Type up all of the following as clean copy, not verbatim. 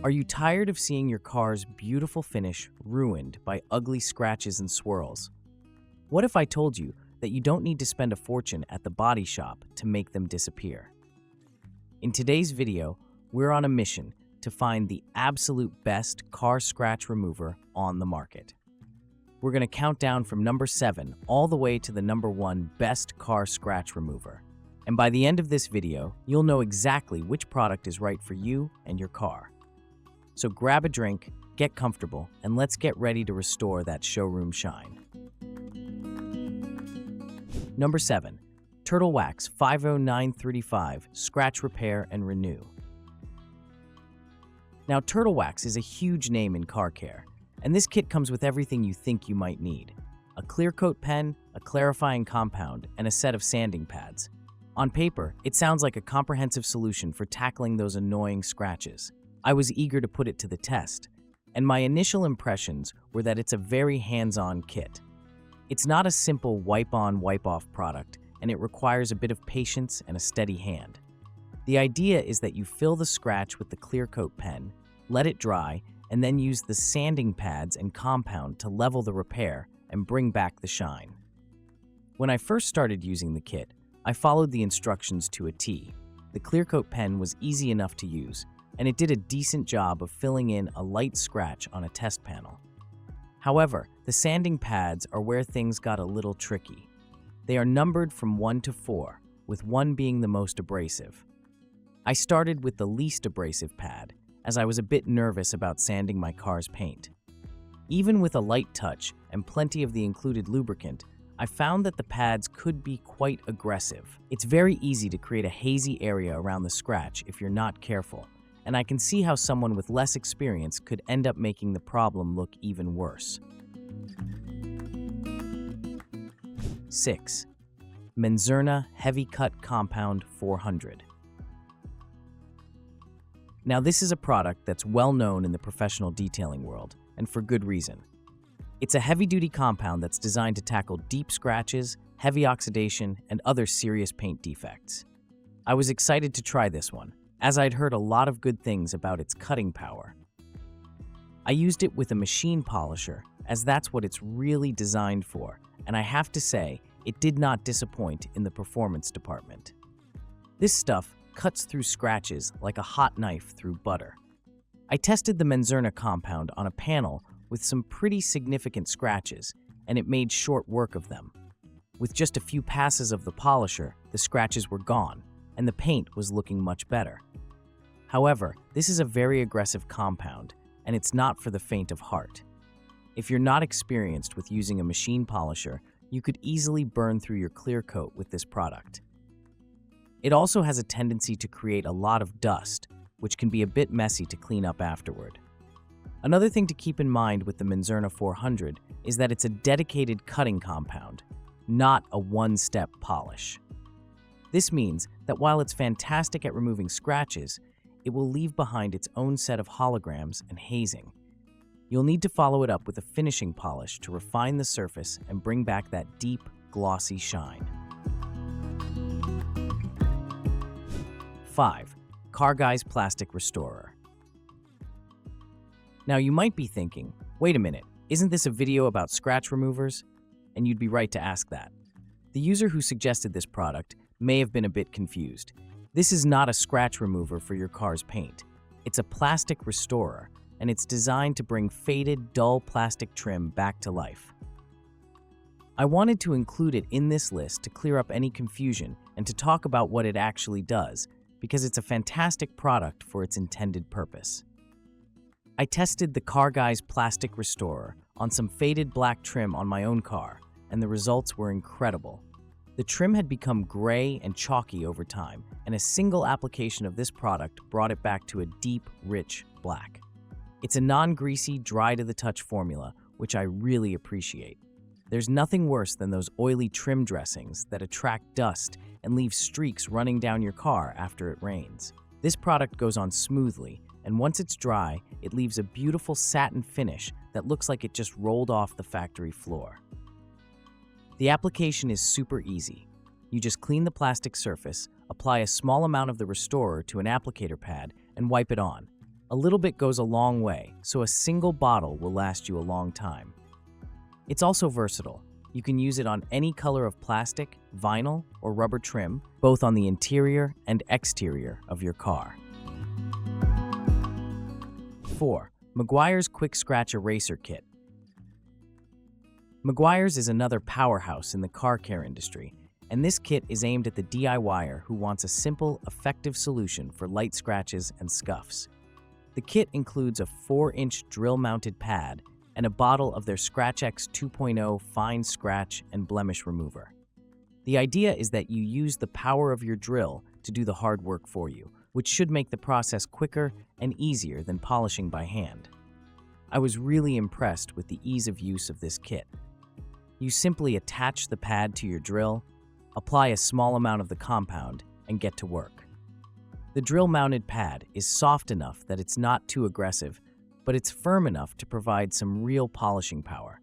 Are you tired of seeing your car's beautiful finish ruined by ugly scratches and swirls? What if I told you that you don't need to spend a fortune at the body shop to make them disappear? In today's video, we're on a mission to find the absolute best car scratch remover on the market. We're going to count down from number 7 all the way to the number 1 best car scratch remover. And by the end of this video, you'll know exactly which product is right for you and your car. So grab a drink, get comfortable, and let's get ready to restore that showroom shine. Number 7. Turtle Wax 50935 Scratch Repair and Renew. Now, Turtle Wax is a huge name in car care, and this kit comes with everything you think you might need: a clear coat pen, a clarifying compound, and a set of sanding pads. On paper, it sounds like a comprehensive solution for tackling those annoying scratches. I was eager to put it to the test, and my initial impressions were that it's a very hands-on kit. It's not a simple wipe-on, wipe-off product, and it requires a bit of patience and a steady hand. The idea is that you fill the scratch with the clear coat pen, let it dry, and then use the sanding pads and compound to level the repair and bring back the shine. When I first started using the kit, I followed the instructions to a T. The clear coat pen was easy enough to use, and it did a decent job of filling in a light scratch on a test panel. However, the sanding pads are where things got a little tricky. They are numbered from 1 to 4, with 1 being the most abrasive. I started with the least abrasive pad, as I was a bit nervous about sanding my car's paint. Even with a light touch and plenty of the included lubricant, I found that the pads could be quite aggressive. It's very easy to create a hazy area around the scratch if you're not careful, and I can see how someone with less experience could end up making the problem look even worse. 6. Menzerna Heavy Cut Compound 400. Now, this is a product that's well known in the professional detailing world, and for good reason. It's a heavy-duty compound that's designed to tackle deep scratches, heavy oxidation, and other serious paint defects. I was excited to try this one, as I'd heard a lot of good things about its cutting power. I used it with a machine polisher, as that's what it's really designed for, and I have to say, it did not disappoint in the performance department. This stuff cuts through scratches like a hot knife through butter. I tested the Menzerna compound on a panel with some pretty significant scratches, and it made short work of them. With just a few passes of the polisher, the scratches were gone, and the paint was looking much better. However, this is a very aggressive compound, and it's not for the faint of heart. If you're not experienced with using a machine polisher, you could easily burn through your clear coat with this product. It also has a tendency to create a lot of dust, which can be a bit messy to clean up afterward. Another thing to keep in mind with the Menzerna 400 is that it's a dedicated cutting compound, not a one-step polish. This means that while it's fantastic at removing scratches, it will leave behind its own set of holograms and hazing. You'll need to follow it up with a finishing polish to refine the surface and bring back that deep, glossy shine. 5. Car Guy's Plastic Restorer. Now, you might be thinking, wait a minute, isn't this a video about scratch removers? And you'd be right to ask that. The user who suggested this product may have been a bit confused. This is not a scratch remover for your car's paint. It's a plastic restorer, and it's designed to bring faded, dull plastic trim back to life. I wanted to include it in this list to clear up any confusion and to talk about what it actually does, because it's a fantastic product for its intended purpose. I tested the Car Guy's Plastic Restorer on some faded black trim on my own car, and the results were incredible. The trim had become gray and chalky over time, and a single application of this product brought it back to a deep, rich black. It's a non-greasy, dry-to-the-touch formula, which I really appreciate. There's nothing worse than those oily trim dressings that attract dust and leave streaks running down your car after it rains. This product goes on smoothly, and once it's dry, it leaves a beautiful satin finish that looks like it just rolled off the factory floor. The application is super easy. You just clean the plastic surface, apply a small amount of the restorer to an applicator pad, and wipe it on. A little bit goes a long way, so a single bottle will last you a long time. It's also versatile. You can use it on any color of plastic, vinyl, or rubber trim, both on the interior and exterior of your car. 4. Meguiar's Quick Scratch Eraser Kit. Meguiars is another powerhouse in the car care industry, and this kit is aimed at the DIYer who wants a simple, effective solution for light scratches and scuffs. The kit includes a 4-inch drill-mounted pad and a bottle of their ScratchX 2.0 fine scratch and blemish remover. The idea is that you use the power of your drill to do the hard work for you, which should make the process quicker and easier than polishing by hand. I was really impressed with the ease of use of this kit. You simply attach the pad to your drill, apply a small amount of the compound, and get to work. The drill-mounted pad is soft enough that it's not too aggressive, but it's firm enough to provide some real polishing power.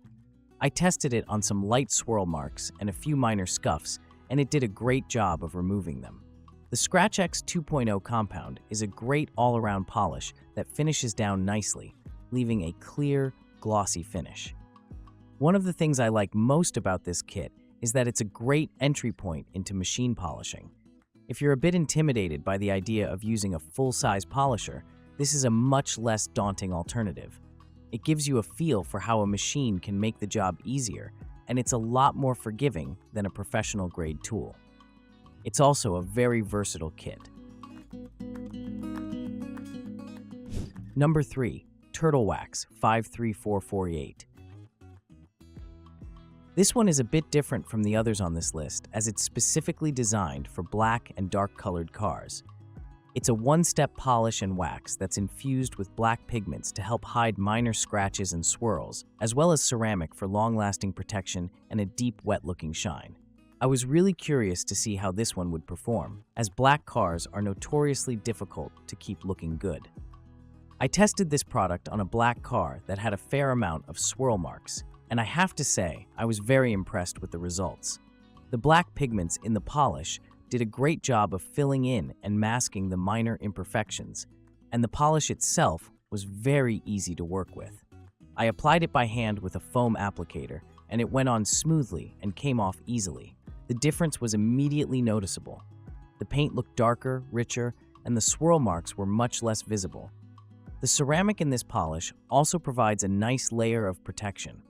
I tested it on some light swirl marks and a few minor scuffs, and it did a great job of removing them. The ScratchX 2.0 compound is a great all-around polish that finishes down nicely, leaving a clear, glossy finish. One of the things I like most about this kit is that it's a great entry point into machine polishing. If you're a bit intimidated by the idea of using a full-size polisher, this is a much less daunting alternative. It gives you a feel for how a machine can make the job easier, and it's a lot more forgiving than a professional-grade tool. It's also a very versatile kit. Number 3. Turtle Wax 53448. This one is a bit different from the others on this list, as it's specifically designed for black and dark-colored cars. It's a one-step polish and wax that's infused with black pigments to help hide minor scratches and swirls, as well as ceramic for long-lasting protection and a deep, wet-looking shine. I was really curious to see how this one would perform, as black cars are notoriously difficult to keep looking good. I tested this product on a black car that had a fair amount of swirl marks, and I have to say, I was very impressed with the results. The black pigments in the polish did a great job of filling in and masking the minor imperfections, and the polish itself was very easy to work with. I applied it by hand with a foam applicator, and it went on smoothly and came off easily. The difference was immediately noticeable. The paint looked darker, richer, and the swirl marks were much less visible. The ceramic in this polish also provides a nice layer of protection.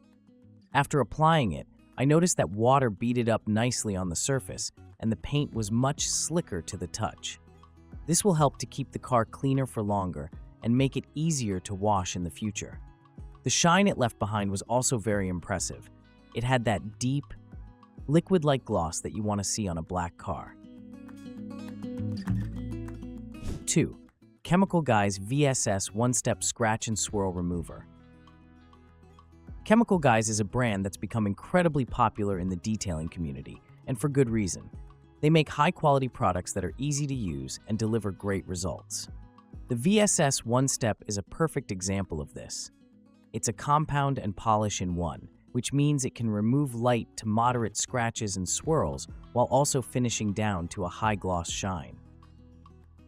After applying it, I noticed that water beaded up nicely on the surface, and the paint was much slicker to the touch. This will help to keep the car cleaner for longer and make it easier to wash in the future. The shine it left behind was also very impressive. It had that deep, liquid-like gloss that you want to see on a black car. 2. Chemical Guy's VSS One-Step Scratch and Swirl Remover. Chemical Guys is a brand that's become incredibly popular in the detailing community, and for good reason. They make high-quality products that are easy to use and deliver great results. The VSS One Step is a perfect example of this. It's a compound and polish in one, which means it can remove light to moderate scratches and swirls while also finishing down to a high-gloss shine.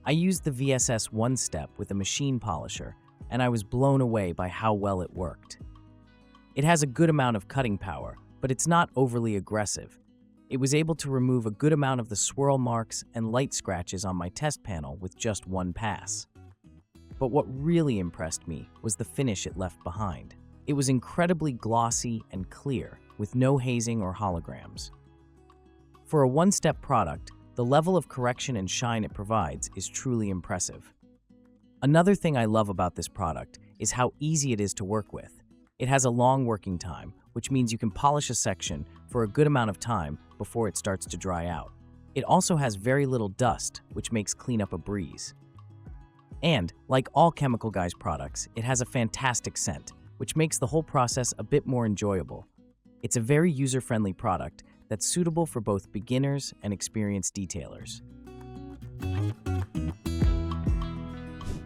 I used the VSS One Step with a machine polisher, and I was blown away by how well it worked. It has a good amount of cutting power, but it's not overly aggressive. It was able to remove a good amount of the swirl marks and light scratches on my test panel with just one pass. But what really impressed me was the finish it left behind. It was incredibly glossy and clear, with no hazing or holograms. For a one-step product, the level of correction and shine it provides is truly impressive. Another thing I love about this product is how easy it is to work with. It has a long working time, which means you can polish a section for a good amount of time before it starts to dry out. It also has very little dust, which makes cleanup a breeze. And, like all Chemical Guys products, it has a fantastic scent, which makes the whole process a bit more enjoyable. It's a very user-friendly product that's suitable for both beginners and experienced detailers.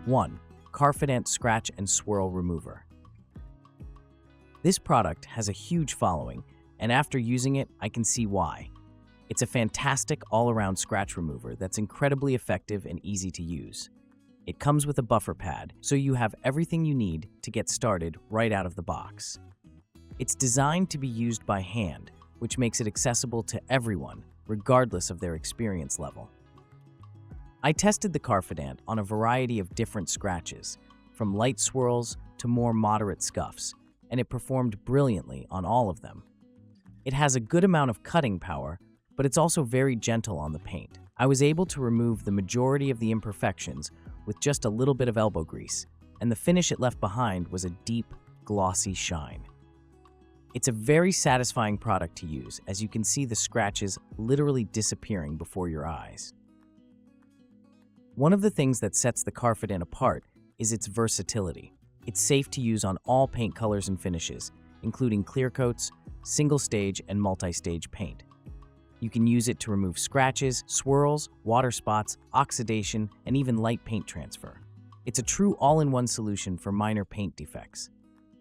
1. Carfidant Scratch and Swirl Remover. This product has a huge following, and after using it, I can see why. It's a fantastic all-around scratch remover that's incredibly effective and easy to use. It comes with a buffer pad, so you have everything you need to get started right out of the box. It's designed to be used by hand, which makes it accessible to everyone, regardless of their experience level. I tested the Carfidant on a variety of different scratches, from light swirls to more moderate scuffs, and it performed brilliantly on all of them. It has a good amount of cutting power, but it's also very gentle on the paint. I was able to remove the majority of the imperfections with just a little bit of elbow grease, and the finish it left behind was a deep, glossy shine. It's a very satisfying product to use, as you can see the scratches literally disappearing before your eyes. One of the things that sets the Carfidant apart is its versatility. It's safe to use on all paint colors and finishes, including clear coats, single-stage, and multi-stage paint. You can use it to remove scratches, swirls, water spots, oxidation, and even light paint transfer. It's a true all-in-one solution for minor paint defects.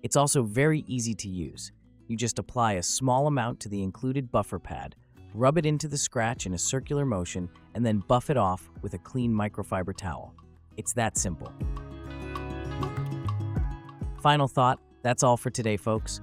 It's also very easy to use. You just apply a small amount to the included buffer pad, rub it into the scratch in a circular motion, and then buff it off with a clean microfiber towel. It's that simple. Final thought, that's all for today, folks.